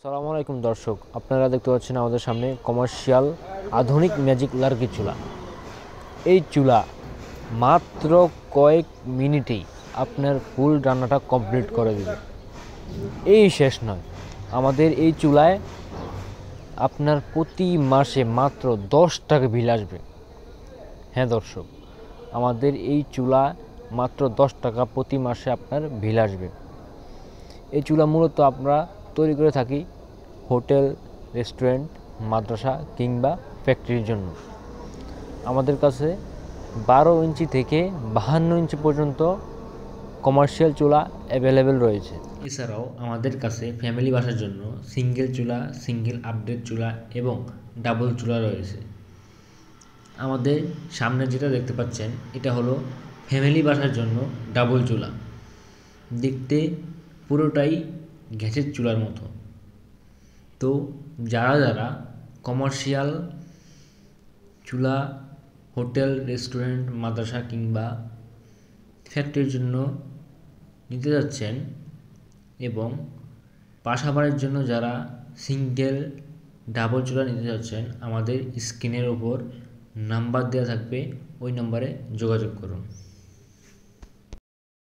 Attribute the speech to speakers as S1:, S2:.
S1: আসসালামু আলাইকুম দর্শক, আপনারা দেখতে পাচ্ছেন আমাদের সামনে কমার্শিয়াল আধুনিক ম্যাজিক লার্কি চুলা। এই চুলা মাত্র কয়েক মিনিটেই আপনার ফুল রান্নাটা কমপ্লিট করে দেবে। এই শেষ নয়, আমাদের এই চুলায় আপনার প্রতি মাসে মাত্র 10 টাকা বিল আসবে। হ্যাঁ দর্শক, আমাদের এই চুলা মাত্র 10 টাকা প্রতি মাসে আপনার বিল আসবে। এই চুলা মূলত আমরা তৈরি করে থাকি হোটেল, রেস্টুরেন্ট, মাদ্রাসা কিংবা ফ্যাক্টরির জন্য। আমাদের কাছে 12 ইঞ্চি থেকে 52 ইঞ্চি পর্যন্ত কমার্শিয়াল চুলা অ্যাভেলেবেল রয়েছে। এছাড়াও আমাদের কাছে ফ্যামিলি বাসার জন্য সিঙ্গেল চুলা, সিঙ্গেল আপডেট চুলা এবং ডাবল চুলা রয়েছে। আমাদের সামনে যেটা দেখতে পাচ্ছেন এটা হলো ফ্যামিলি বাসার জন্য ডাবল চুলা। দেখতে পুরোটাই গ্যাসের চুলার মতো। তো যারা কমার্শিয়াল চুলা হোটেল, রেস্টুরেন্ট, মাদ্রাসা কিংবা ফ্যাক্টরির জন্য নিতে যাচ্ছেন এবং বাসাবাড়ির জন্য যারা সিঙ্গেল, ডাবল চুলা নিতে যাচ্ছেন, আমাদের স্ক্রিনের ওপর নাম্বার দেওয়া থাকবে, ওই নাম্বারে যোগাযোগ করুন।